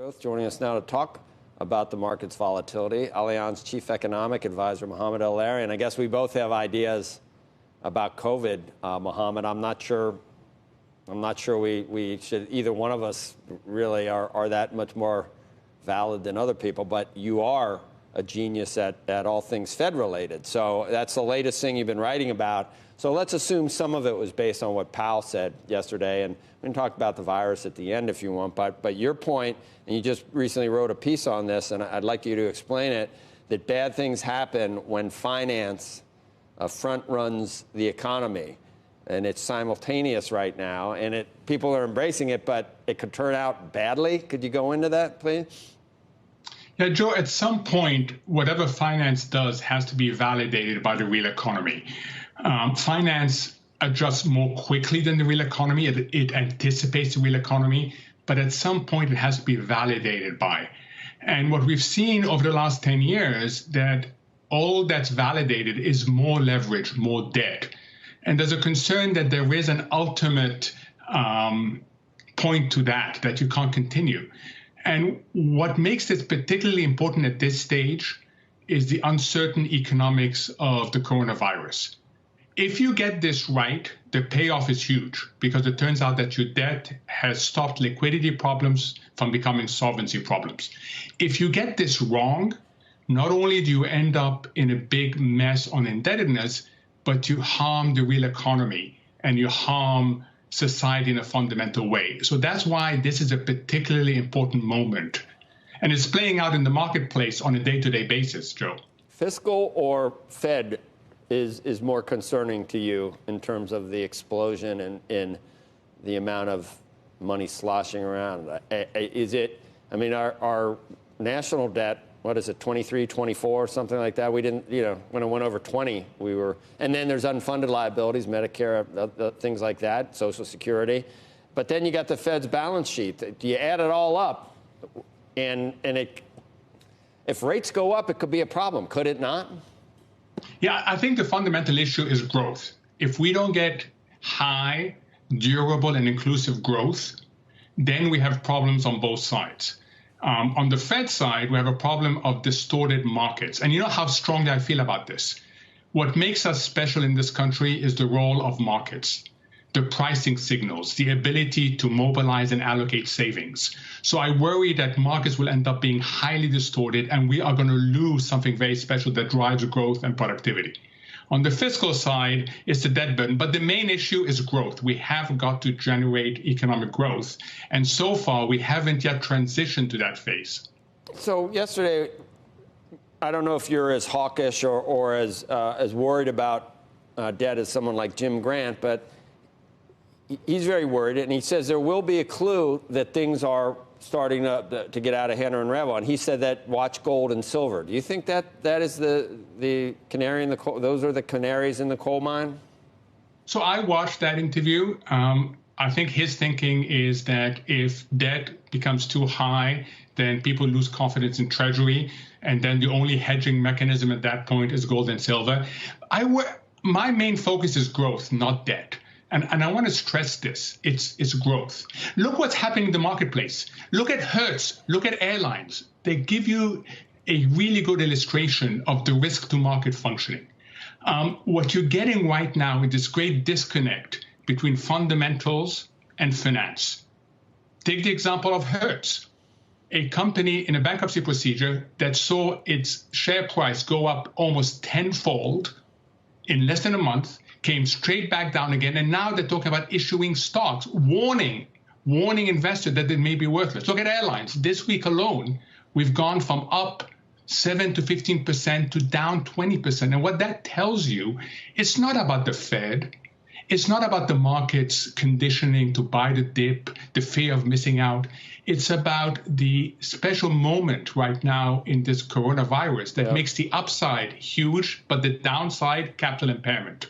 Growth. Joining us now to talk about the market's volatility, Allianz Chief Economic Advisor Mohamed El-Erian. I guess we both have ideas about COVID, Mohamed. I'm not sure we should, either one of us really are that much more valid than other people, but you are a genius at all things Fed related. So that's the latest thing you've been writing about. So let's assume some of it was based on what Powell said yesterday, and we can talk about the virus at the end if you want, but your point, and you just recently wrote a piece on this, and I'd like you to explain it, that bad things happen when finance front runs the economy. And it's simultaneous right now, and people are embracing it, but it could turn out badly. Could you go into that, please? Yeah, Joe, at some point, whatever finance does has to be validated by the real economy. Finance adjusts more quickly than the real economy. It anticipates the real economy, but at some point it has to be validated by. And what we've seen over the last 10 years, that all that's validated is more leverage, more debt. And there's a concern that there is an ultimate point to that you can't continue. And what makes this particularly important at this stage is the uncertain economics of the coronavirus. If you get this right, the payoff is huge, because it turns out that your debt has stopped liquidity problems from becoming solvency problems. If you get this wrong, not only do you end up in a big mess on indebtedness, but you harm the real economy and you harm society in a fundamental way. So that's why this is a particularly important moment. And it's playing out in the marketplace on a day-to-day basis, Joe. Fiscal or Fed is more concerning to you in terms of the explosion and in the amount of money sloshing around? Is it, I mean, our national debt, what is it, 23, 24, something like that? We didn't, when it went over 20, we were, and then there's unfunded liabilities, Medicare, things like that, Social Security. But then you got the Fed's balance sheet. You add it all up, and if rates go up, it could be a problem, could it not? Yeah, I think the fundamental issue is growth. If we don't get high, durable, and inclusive growth, then we have problems on both sides. On the Fed side, we have a problem of distorted markets. And you know how strongly I feel about this. What makes us special in this country is the role of markets, the pricing signals, the ability to mobilize and allocate savings. So I worry that markets will end up being highly distorted, and we are going to lose something very special that drives growth and productivity. On the fiscal side, it's the debt burden. But the main issue is growth. We have got to generate economic growth. And so far, we haven't yet transitioned to that phase. So yesterday, I don't know if you're as hawkish or as worried about debt as someone like Jim Grant, but he's very worried. And he says there will be a clue that things are starting to get out of hand or unravel. And he said that watch gold and silver. Do you think that is the canary in the coal? Those are the canaries in the coal mine? So I watched that interview. I think his thinking is that if debt becomes too high, then people lose confidence in Treasury. And then the only hedging mechanism at that point is gold and silver. My main focus is growth, not debt. And I want to stress this. It's growth. Look what's happening in the marketplace. Look at Hertz. Look at airlines. They give you a really good illustration of the risk to market functioning. What you're getting right now is this great disconnect between fundamentals and finance. Take the example of Hertz, a company in a bankruptcy procedure that saw its share price go up almost tenfold in less than a month, came straight back down again, and now they're talking about issuing stocks, warning investors that they may be worthless. Look at airlines. This week alone, we've gone from up 7 to 15% to down 20%. And what that tells you, it's not about the Fed. It's not about the markets conditioning to buy the dip, the fear of missing out. It's about the special moment right now in this coronavirus that makes the upside huge, but the downside, capital impairment.